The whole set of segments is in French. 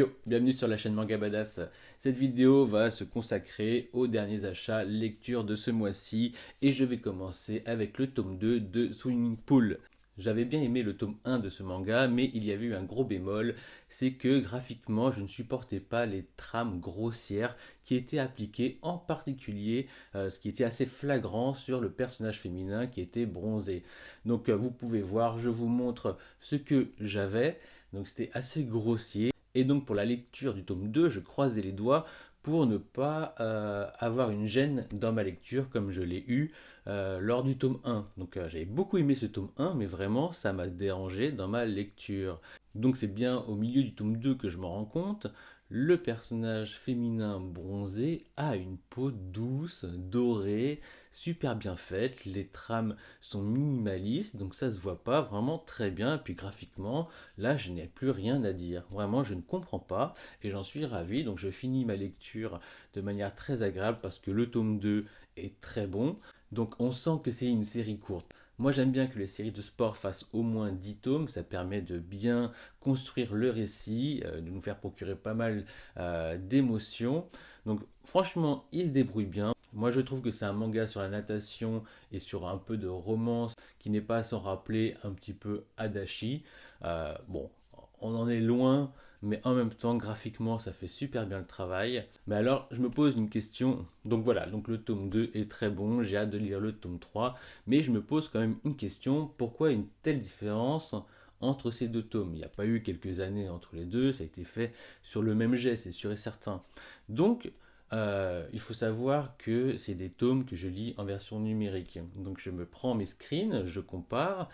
Yo, bienvenue sur la chaîne Manga Badass. Cette vidéo va se consacrer aux derniers achats lecture de ce mois-ci et je vais commencer avec le tome 2 de Swimming Pool. J'avais bien aimé le tome 1 de ce manga, mais il y avait eu un gros bémol, c'est que graphiquement je ne supportais pas les trames grossières qui étaient appliquées, en particulier ce qui était assez flagrant sur le personnage féminin qui était bronzé. Donc vous pouvez voir, je vous montre ce que j'avais, donc c'était assez grossier. Et donc pour la lecture du tome 2, je croisais les doigts pour ne pas avoir une gêne dans ma lecture comme je l'ai eu lors du tome 1. Donc j'avais beaucoup aimé ce tome 1, mais vraiment ça m'a dérangé dans ma lecture. Donc c'est bien au milieu du tome 2 que je me rends compte, le personnage féminin bronzé a une peau douce, dorée, super bien faite, les trames sont minimalistes, donc ça se voit pas vraiment très bien, et puis graphiquement, là je n'ai plus rien à dire, vraiment je ne comprends pas, et j'en suis ravi, donc je finis ma lecture de manière très agréable, parce que le tome 2 est très bon, donc on sent que c'est une série courte. Moi j'aime bien que les séries de sport fassent au moins 10 tomes, ça permet de bien construire le récit, de nous faire procurer pas mal d'émotions. Donc franchement, il se débrouille bien. Moi je trouve que c'est un manga sur la natation et sur un peu de romance qui n'est pas sans rappeler un petit peu Adachi. Bon, on en est loin, mais en même temps, graphiquement, ça fait super bien le travail. Mais alors, je me pose une question. Donc voilà, donc le tome 2 est très bon, j'ai hâte de lire le tome 3, mais je me pose quand même une question, pourquoi une telle différence entre ces deux tomes? Il n'y a pas eu quelques années entre les deux, ça a été fait sur le même jet, c'est sûr et certain. Donc, il faut savoir que c'est des tomes que je lis en version numérique. Donc je me prends mes screens, je compare,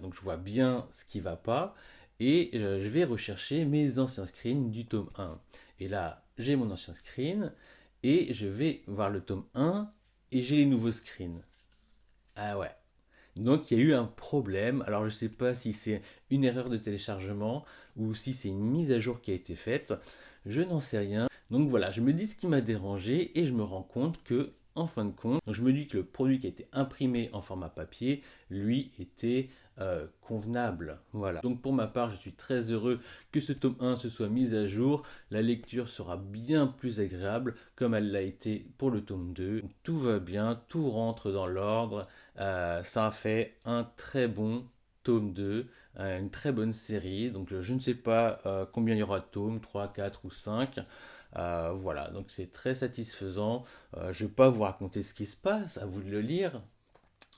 donc je vois bien ce qui ne va pas, et je vais rechercher mes anciens screens du tome 1. Et là, j'ai mon ancien screen, et je vais voir le tome 1, et j'ai les nouveaux screens. Ah ouais. Donc il y a eu un problème. Alors je ne sais pas si c'est une erreur de téléchargement ou si c'est une mise à jour qui a été faite. Je n'en sais rien. Donc voilà, je me dis ce qui m'a dérangé et je me rends compte que, en fin de compte, donc je me dis que le produit qui a été imprimé en format papier, lui, était convenable. Voilà. Donc pour ma part, je suis très heureux que ce tome 1 se soit mis à jour. La lecture sera bien plus agréable comme elle l'a été pour le tome 2. Tout va bien, tout rentre dans l'ordre. Ça a fait un très bon tome 2, une très bonne série. Donc je ne sais pas combien il y aura de tomes, 3, 4 ou 5. Voilà, donc c'est très satisfaisant. Je ne vais pas vous raconter ce qui se passe, à vous de le lire.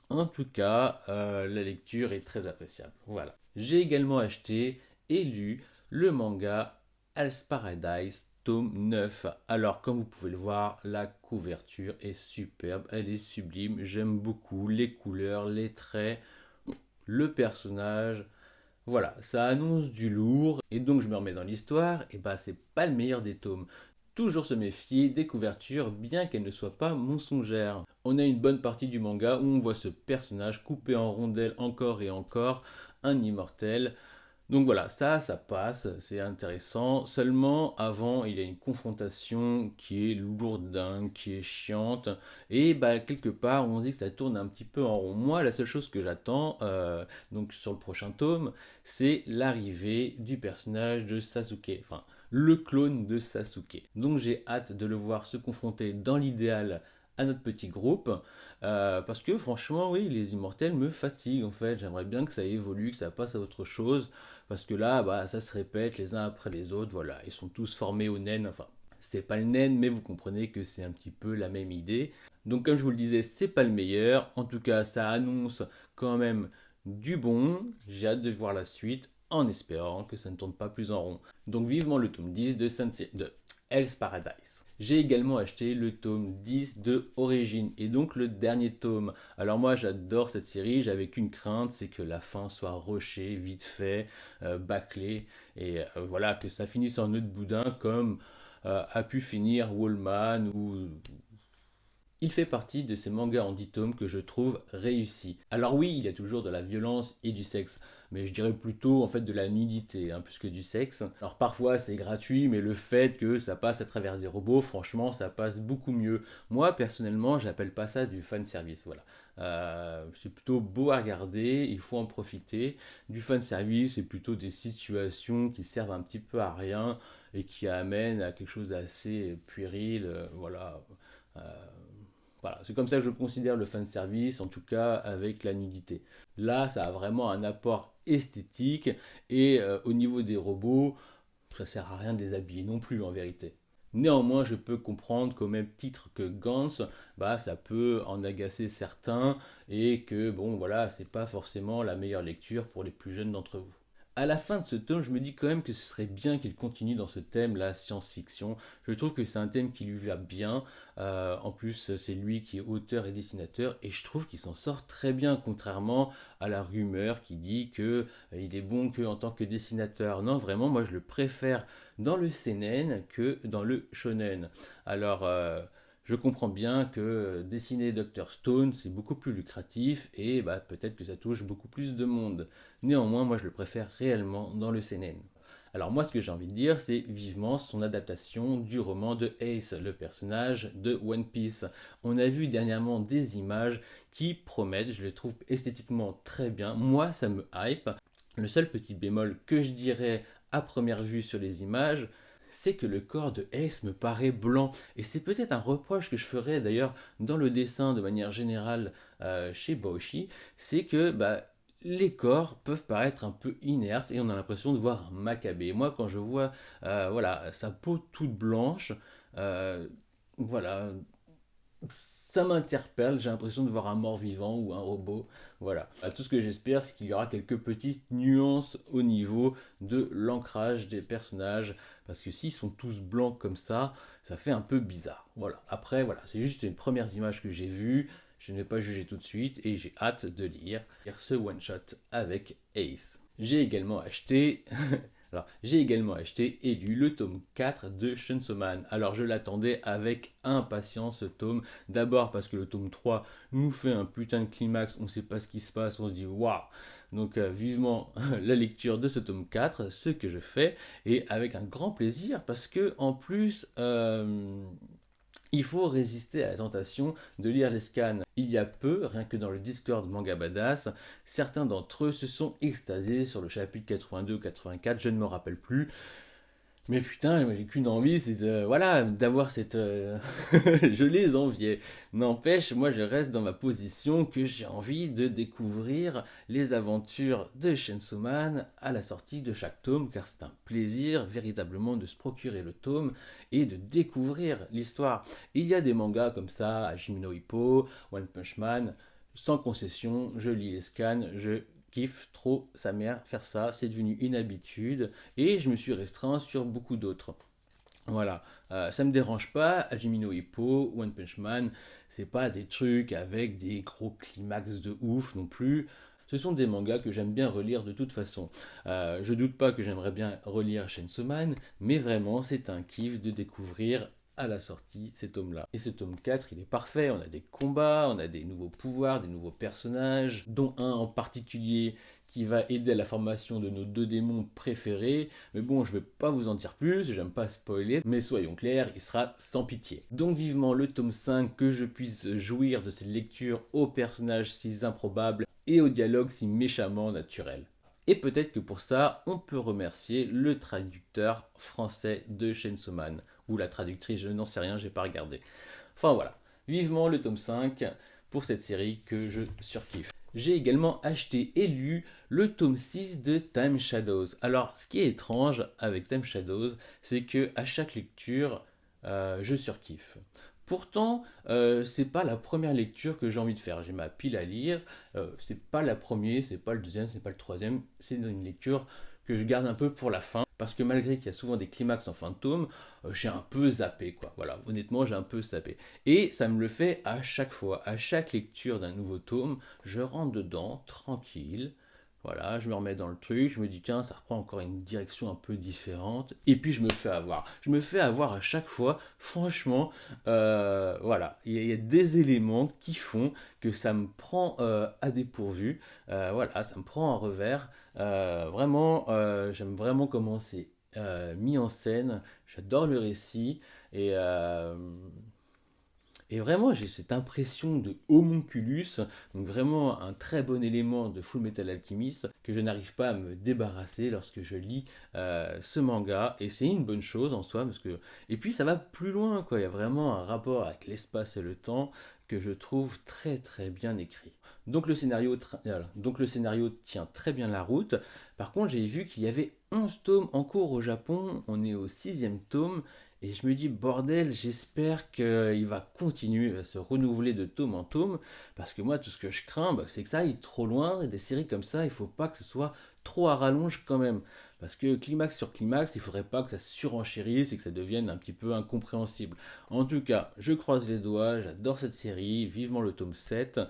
En tout cas, la lecture est très appréciable. Voilà. J'ai également acheté et lu le manga Hell's Paradise tome 9. Alors, comme vous pouvez le voir, la couverture est superbe, elle est sublime. J'aime beaucoup les couleurs, les traits, le personnage. Voilà, ça annonce du lourd, et donc je me remets dans l'histoire, et bah c'est pas le meilleur des tomes. Toujours se méfier des couvertures, bien qu'elles ne soient pas mensongères. On a une bonne partie du manga où on voit ce personnage coupé en rondelles encore et encore, un immortel. Donc voilà, ça passe, c'est intéressant. Seulement, avant, il y a une confrontation qui est lourdingue, qui est chiante. Et bah, quelque part, on dit que ça tourne un petit peu en rond. Moi, la seule chose que j'attends, donc sur le prochain tome, c'est l'arrivée du personnage de Sasuke. Enfin, le clone de Sasuke. Donc j'ai hâte de le voir se confronter dans l'idéal à notre petit groupe. Parce que franchement, oui, les immortels me fatiguent en fait. J'aimerais bien que ça évolue, que ça passe à autre chose. Parce que là, bah, ça se répète les uns après les autres. Voilà, ils sont tous formés au naine. Enfin, c'est pas le naine, mais vous comprenez que c'est un petit peu la même idée. Donc, comme je vous le disais, c'est pas le meilleur. En tout cas, ça annonce quand même du bon. J'ai hâte de voir la suite en espérant que ça ne tourne pas plus en rond. Donc, vivement le tome 10 de Hell's Paradise. J'ai également acheté le tome 10 de Origin et donc le dernier tome. Alors moi j'adore cette série, j'avais qu'une crainte, c'est que la fin soit rushée, vite fait, bâclée, et voilà, que ça finisse en nœud de boudin comme a pu finir Wallman ou il fait partie de ces mangas en 10 tomes que je trouve réussis. Alors oui, il y a toujours de la violence et du sexe, mais je dirais plutôt en fait de la nudité, plus que du sexe. Alors parfois c'est gratuit, mais le fait que ça passe à travers des robots, franchement, ça passe beaucoup mieux. Moi personnellement, j'appelle pas ça du fan service, voilà. C'est plutôt beau à regarder, il faut en profiter. Du fan service, c'est plutôt des situations qui servent un petit peu à rien et qui amène à quelque chose d'assez puéril. Voilà. Euh, voilà, c'est comme ça que je considère le fanservice, en tout cas avec la nudité. Là, ça a vraiment un apport esthétique et au niveau des robots, ça sert à rien de les habiller non plus en vérité. Néanmoins, je peux comprendre qu'au même titre que Gantz, bah, ça peut en agacer certains et que bon, voilà, c'est pas forcément la meilleure lecture pour les plus jeunes d'entre vous. À la fin de ce tome, je me dis quand même que ce serait bien qu'il continue dans ce thème, la science-fiction. Je trouve que c'est un thème qui lui va bien. En plus, c'est lui qui est auteur et dessinateur, et je trouve qu'il s'en sort très bien, contrairement à la rumeur qui dit que il est bon que en tant que dessinateur. Non, vraiment, moi je le préfère dans le seinen que dans le shonen. Alors, je comprends bien que dessiner Dr Stone, c'est beaucoup plus lucratif et bah, peut-être que ça touche beaucoup plus de monde. Néanmoins, moi je le préfère réellement dans le seinen. Alors moi ce que j'ai envie de dire, c'est vivement son adaptation du roman de Ace, le personnage de One Piece. On a vu dernièrement des images qui promettent, je les trouve esthétiquement très bien. Moi ça me hype. Le seul petit bémol que je dirais à première vue sur les images, c'est que le corps de Ace me paraît blanc. Et c'est peut-être un reproche que je ferais d'ailleurs dans le dessin de manière générale chez Boshi, c'est que bah, les corps peuvent paraître un peu inertes et on a l'impression de voir un Maccabée. Et moi, quand je vois voilà, sa peau toute blanche, euh, voilà, ça m'interpelle, j'ai l'impression de voir un mort-vivant ou un robot. Voilà. Tout ce que j'espère, c'est qu'il y aura quelques petites nuances au niveau de l'ancrage des personnages, parce que s'ils sont tous blancs comme ça fait un peu bizarre. Voilà. Après, voilà, c'est juste une première image que j'ai vue. Je n'ai pas jugé tout de suite et j'ai hâte de lire ce one-shot avec Ace. J'ai également acheté alors, j'ai également acheté et lu le tome 4 de Chainsaw Man. Alors, je l'attendais avec impatience ce tome. D'abord parce que le tome 3 nous fait un putain de climax, on ne sait pas ce qui se passe, on se dit waouh. Donc, vivement la lecture de ce tome 4, ce que je fais, et avec un grand plaisir parce que, en plus, il faut résister à la tentation de lire les scans. Il y a peu, rien que dans le Discord Manga Badass, certains d'entre eux se sont extasiés sur le chapitre 82-84, je ne me rappelle plus, mais putain, j'ai qu'une envie, c'est voilà, d'avoir cette... je les enviais. N'empêche, moi je reste dans ma position que j'ai envie de découvrir les aventures de Chainsaw Man à la sortie de chaque tome, car c'est un plaisir véritablement de se procurer le tome et de découvrir l'histoire. Il y a des mangas comme ça, Hajime no Ippo, One Punch Man, sans concession, je lis les scans, je kiffe trop sa mère faire ça, c'est devenu une habitude et je me suis restreint sur beaucoup d'autres. Voilà, ça me dérange pas, Hajime no Ippo, One Punch Man, c'est pas des trucs avec des gros climax de ouf non plus. Ce sont des mangas que j'aime bien relire de toute façon. Je doute pas que j'aimerais bien relire Chainsaw Man, mais vraiment c'est un kiff de découvrir à la sortie ces tomes-là. Et ce tome 4, il est parfait, on a des combats, on a des nouveaux pouvoirs, des nouveaux personnages, dont un en particulier qui va aider à la formation de nos deux démons préférés. Mais bon, je ne vais pas vous en dire plus, j'aime pas spoiler, mais soyons clairs, il sera sans pitié. Donc vivement le tome 5, que je puisse jouir de cette lecture aux personnages si improbables et aux dialogues si méchamment naturels. Et peut-être que pour ça, on peut remercier le traducteur français de Chainsaw Man, ou la traductrice, je n'en sais rien, j'ai pas regardé. Enfin voilà, vivement le tome 5 pour cette série que je surkiffe. J'ai également acheté et lu le tome 6 de Time Shadows. Alors, ce qui est étrange avec Time Shadows, c'est que à chaque lecture, je surkiffe. Pourtant, c'est pas la première lecture que j'ai envie de faire. J'ai ma pile à lire. C'est pas la première, c'est pas le deuxième, c'est pas le troisième. C'est une lecture que je garde un peu pour la fin. Parce que malgré qu'il y a souvent des climax en fin de tome, j'ai un peu zappé, quoi. Voilà, honnêtement, j'ai un peu zappé. Et ça me le fait à chaque fois. À chaque lecture d'un nouveau tome, je rentre dedans, tranquille. Voilà, je me remets dans le truc, je me dis tiens, ça reprend encore une direction un peu différente, et puis je me fais avoir. Je me fais avoir à chaque fois, franchement, voilà, il y a des éléments qui font que ça me prend à dépourvu, voilà, ça me prend en revers. Vraiment, j'aime vraiment comment c'est mis en scène, j'adore le récit, et, Et vraiment, j'ai cette impression de homunculus, donc vraiment un très bon élément de Full Metal Alchemist que je n'arrive pas à me débarrasser lorsque je lis ce manga. Et c'est une bonne chose en soi, parce que... Et puis ça va plus loin, quoi. Il y a vraiment un rapport avec l'espace et le temps que je trouve très très bien écrit. Donc le scénario tient très bien la route. Par contre, j'ai vu qu'il y avait 11 tomes en cours au Japon. On est au sixième tome. Et je me dis, bordel, j'espère qu'il va continuer à se renouveler de tome en tome. Parce que moi, tout ce que je crains, bah, c'est que ça aille trop loin. Et des séries comme ça, il faut pas que ce soit trop à rallonge quand même. Parce que climax sur climax, il faudrait pas que ça surenchérisse et que ça devienne un petit peu incompréhensible. En tout cas, je croise les doigts, j'adore cette série, vivement le tome 7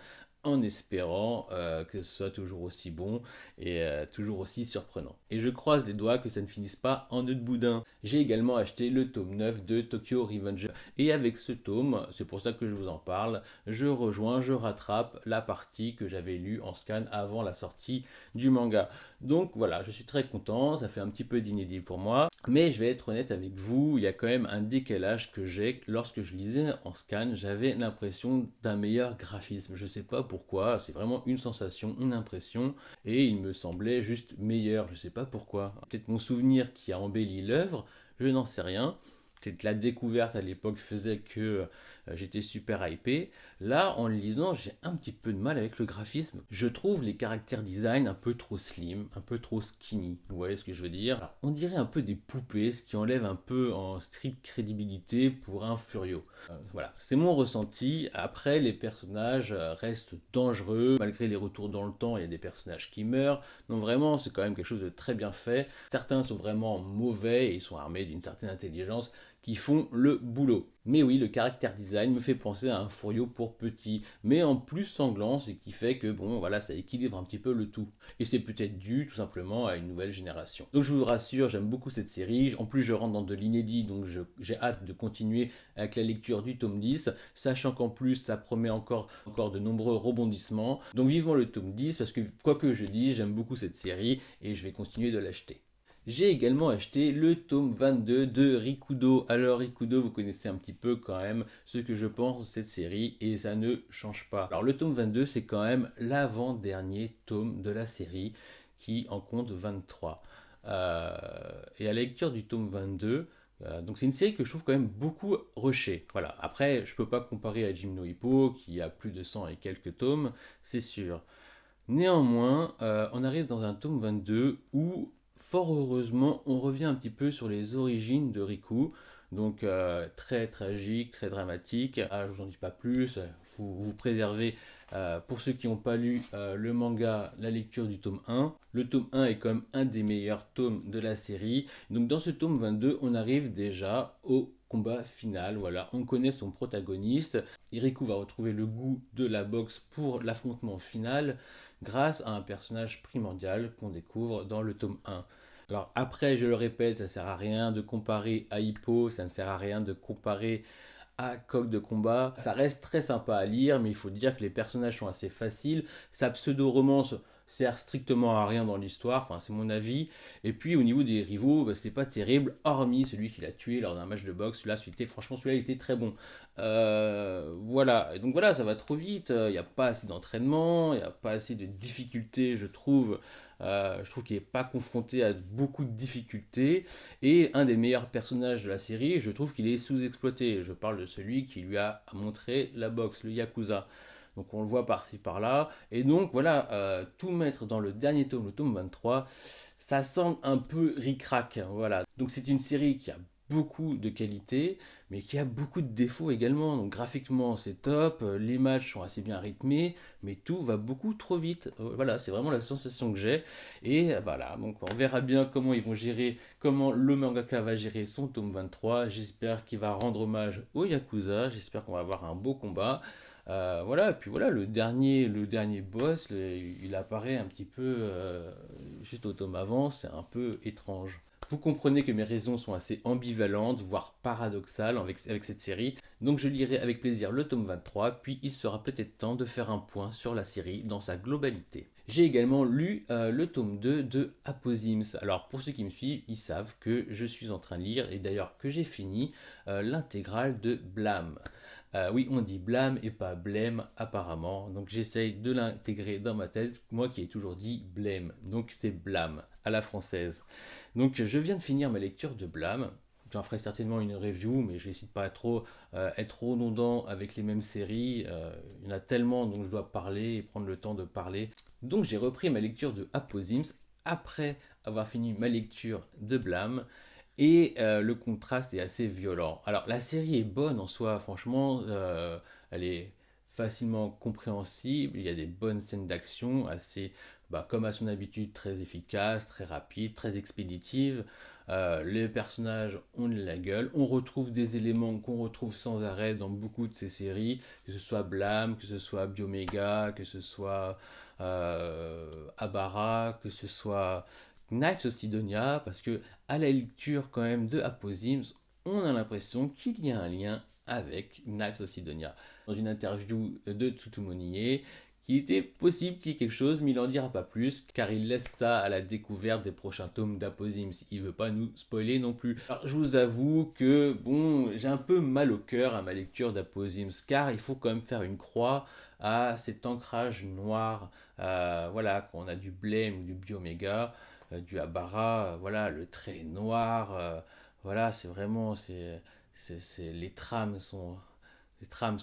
en espérant que ce soit toujours aussi bon et toujours aussi surprenant. Et je croise les doigts que ça ne finisse pas en nœud de boudin. J'ai également acheté le tome 9 de Tokyo Revenger. Et avec ce tome, c'est pour ça que je vous en parle, je rattrape la partie que j'avais lue en scan avant la sortie du manga. Donc voilà, je suis très content, ça fait un petit peu d'inédit pour moi. Mais je vais être honnête avec vous, il y a quand même un décalage que j'ai. Lorsque je lisais en scan, j'avais l'impression d'un meilleur graphisme. Je sais pas pourquoi, c'est vraiment une sensation, une impression. Et il me semblait juste meilleur, je sais pas pourquoi. Peut-être mon souvenir qui a embelli l'œuvre, je n'en sais rien. Peut-être la découverte à l'époque faisait que j'étais super hypé. Là, en le lisant, j'ai un petit peu de mal avec le graphisme. Je trouve les caractères design un peu trop slim, un peu trop skinny. Vous voyez ce que je veux dire? Alors, on dirait un peu des poupées, ce qui enlève un peu en street crédibilité pour un Furio. Voilà, c'est mon ressenti. Après, les personnages restent dangereux. Malgré les retours dans le temps, il y a des personnages qui meurent. Donc vraiment, c'est quand même quelque chose de très bien fait. Certains sont vraiment mauvais et ils sont armés d'une certaine intelligence qui font le boulot. Mais oui, le caractère design me fait penser à un Furio pour petit, mais en plus sanglant, ce qui fait que bon, voilà, ça équilibre un petit peu le tout. Et c'est peut-être dû tout simplement à une nouvelle génération. Donc je vous rassure, j'aime beaucoup cette série. En plus, je rentre dans de l'inédit, donc j'ai hâte de continuer avec la lecture du tome 10, sachant qu'en plus, ça promet encore de nombreux rebondissements. Donc vivement le tome 10, parce que quoi que je dise, j'aime beaucoup cette série et je vais continuer de l'acheter. J'ai également acheté le tome 22 de Rikudo. Alors Rikudo, vous connaissez un petit peu quand même ce que je pense de cette série et ça ne change pas. Alors le tome 22, c'est quand même l'avant-dernier tome de la série qui en compte 23. Et à la lecture du tome 22, donc c'est une série que je trouve quand même beaucoup rushée. Voilà. Après, je peux pas comparer à Jim no Hippo qui a plus de 100 et quelques tomes, c'est sûr. Néanmoins, on arrive dans un tome 22 où, fort heureusement, on revient un petit peu sur les origines de Riku. Donc très tragique, très dramatique. Ah, je vous en dis pas plus. Vous préservez, pour ceux qui n'ont pas lu le manga, la lecture du tome 1. Le tome 1 est comme un des meilleurs tomes de la série. Donc dans ce tome 22, on arrive déjà au combat final. Voilà, on connaît son protagoniste. Riku va retrouver le goût de la boxe pour l'affrontement final grâce à un personnage primordial qu'on découvre dans le tome 1. Alors après, je le répète, ça ne sert à rien de comparer à Hippo, ça ne sert à rien de comparer à Coq de combat. Ça reste très sympa à lire, mais il faut dire que les personnages sont assez faciles. Sa pseudo-romance sert strictement à rien dans l'histoire, enfin c'est mon avis. Et puis au niveau des rivaux, bah, c'est pas terrible, hormis celui qui l'a tué lors d'un match de boxe. Là, franchement, celui-là, il était très bon. Voilà, et donc voilà, ça va trop vite. Il n'y a pas assez d'entraînement, il n'y a pas assez de difficultés, je trouve. Je trouve qu'il n'est pas confronté à beaucoup de difficultés. Et un des meilleurs personnages de la série, je trouve qu'il est sous-exploité. Je parle de celui qui lui a montré la boxe, le Yakuza. Donc on le voit par-ci par-là. Et donc voilà, tout mettre dans le dernier tome, le tome 23, ça semble un peu ric-rac. Voilà. Donc c'est une série qui a beaucoup de qualités, mais qui a beaucoup de défauts également. Donc graphiquement c'est top, les matchs sont assez bien rythmés, mais tout va beaucoup trop vite. Voilà, c'est vraiment la sensation que j'ai. Et voilà, donc on verra bien comment ils vont gérer, comment le mangaka va gérer son tome 23. J'espère qu'il va rendre hommage au Yakuza, j'espère qu'on va avoir un beau combat. Voilà, et puis voilà, le dernier boss, il apparaît un petit peu juste au tome avant, c'est un peu étrange. Vous comprenez que mes raisons sont assez ambivalentes, voire paradoxales avec cette série, donc je lirai avec plaisir le tome 23, puis il sera peut-être temps de faire un point sur la série dans sa globalité. J'ai également lu le tome 2 de Apozyms. Alors pour ceux qui me suivent, ils savent que je suis en train de lire, et d'ailleurs que j'ai fini, l'intégrale de Blam. Oui, on dit blâme et pas blême apparemment. Donc j'essaye de l'intégrer dans ma tête, moi qui ai toujours dit blême. Donc c'est blâme à la française. Donc je viens de finir ma lecture de Blâme. J'en ferai certainement une review, mais je n'hésite pas à trop être redondant avec les mêmes séries. Il y en a tellement dont je dois parler et prendre le temps de parler. Donc j'ai repris ma lecture de Aposims après avoir fini ma lecture de Blâme. Et le contraste est assez violent. Alors la série est bonne en soi, franchement, elle est facilement compréhensible, il y a des bonnes scènes d'action, assez, comme à son habitude, très efficaces, très rapides, très expéditives. Les personnages ont de la gueule, on retrouve des éléments qu'on retrouve sans arrêt dans beaucoup de ces séries, que ce soit Blam, que ce soit Biomega, que ce soit Abara, que ce soit Knives of Sidonia, parce que à la lecture quand même de Aposims, on a l'impression qu'il y a un lien avec Knives of Sidonia. Dans une interview de Tutumonier, qu'il était possible qu'il y ait quelque chose, mais il n'en dira pas plus, car il laisse ça à la découverte des prochains tomes d'Aposims. Il ne veut pas nous spoiler non plus. Alors je vous avoue que, bon, j'ai un peu mal au cœur à ma lecture d'Aposims, car il faut quand même faire une croix à cet ancrage noir, voilà, quand on a du Blame ou du Bioméga, du Abara, voilà, le trait noir, voilà, c'est vraiment, les trames sont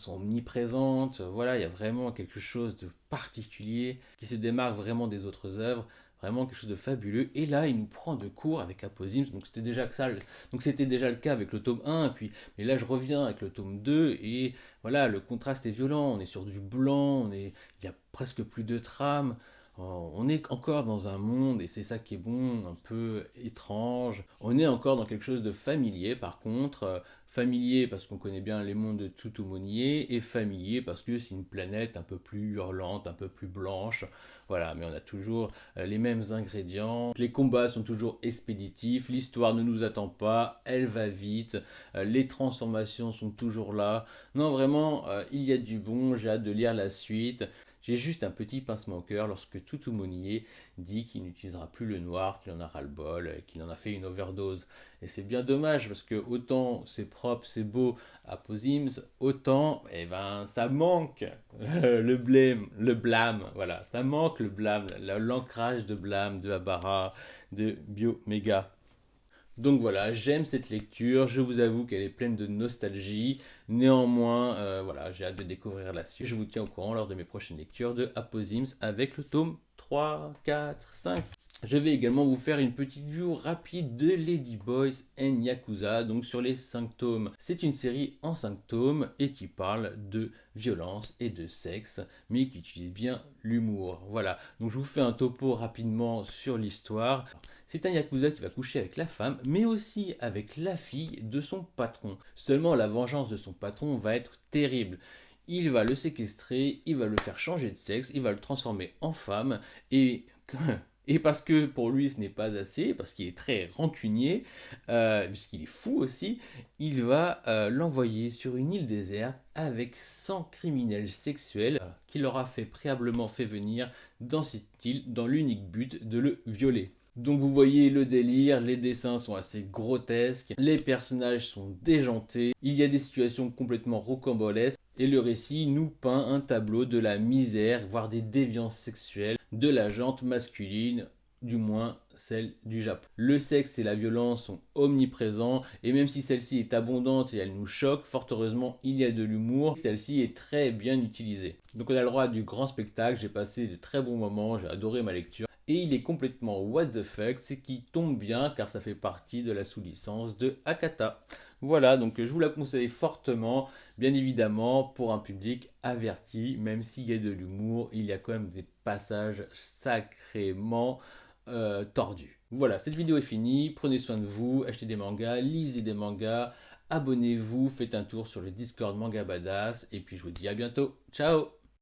omniprésentes, voilà, il y a vraiment quelque chose de particulier qui se démarque vraiment des autres œuvres, vraiment quelque chose de fabuleux. Et là, il nous prend de court avec Aposims, donc c'était déjà le cas avec le tome 1, mais là je reviens avec le tome 2, et voilà, le contraste est violent, on est sur du blanc, il y a presque plus de trame. On est encore dans un monde, et c'est ça qui est bon, un peu étrange. On est encore dans quelque chose de familier, par contre. Familier parce qu'on connaît bien les mondes de Tutumonier, et familier parce que c'est une planète un peu plus hurlante, un peu plus blanche. Voilà, mais on a toujours les mêmes ingrédients. Les combats sont toujours expéditifs, l'histoire ne nous attend pas, elle va vite, les transformations sont toujours là. Non, vraiment, il y a du bon, j'ai hâte de lire la suite. J'ai juste un petit pincement au cœur lorsque Tutumonier dit qu'il n'utilisera plus le noir, qu'il en a ras-le-bol, qu'il en a fait une overdose. Et c'est bien dommage parce que autant c'est propre, c'est beau à Posims, autant ça manque le blâme, voilà, ça manque le blâme, l'ancrage de blâme de Abara, de Biomega. Donc voilà, j'aime cette lecture, je vous avoue qu'elle est pleine de nostalgie, néanmoins, voilà, j'ai hâte de découvrir la suite. Je vous tiens au courant lors de mes prochaines lectures de Aposims avec le tome 3, 4, 5. Je vais également vous faire une petite view rapide de Lady Boys and Yakuza, donc sur les 5 tomes. C'est une série en 5 tomes et qui parle de violence et de sexe, mais qui utilise bien l'humour. Voilà, donc je vous fais un topo rapidement sur l'histoire. C'est un Yakuza qui va coucher avec la femme, mais aussi avec la fille de son patron. Seulement la vengeance de son patron va être terrible. Il va le séquestrer, il va le faire changer de sexe, il va le transformer en femme, et et parce que pour lui ce n'est pas assez, parce qu'il est très rancunier, puisqu'il est fou aussi, il va l'envoyer sur une île déserte avec 100 criminels sexuels qu'il aura préalablement fait venir dans cette île dans l'unique but de le violer. Donc vous voyez le délire, les dessins sont assez grotesques, les personnages sont déjantés, il y a des situations complètement rocambolesques, et le récit nous peint un tableau de la misère, voire des déviances sexuelles de la gente masculine, du moins celle du Japon. Le sexe et la violence sont omniprésents, et même si celle-ci est abondante et elle nous choque, fort heureusement il y a de l'humour, celle-ci est très bien utilisée. Donc on a le droit à du grand spectacle, j'ai passé de très bons moments, j'ai adoré ma lecture. Et il est complètement what the fuck, ce qui tombe bien car ça fait partie de la sous-licence de Akata. Voilà, donc je vous la conseille fortement, bien évidemment, pour un public averti, même s'il y a de l'humour, il y a quand même des passages sacrément tordus. Voilà, cette vidéo est finie, prenez soin de vous, achetez des mangas, lisez des mangas, abonnez-vous, faites un tour sur le Discord Manga Badass, et puis je vous dis à bientôt, ciao!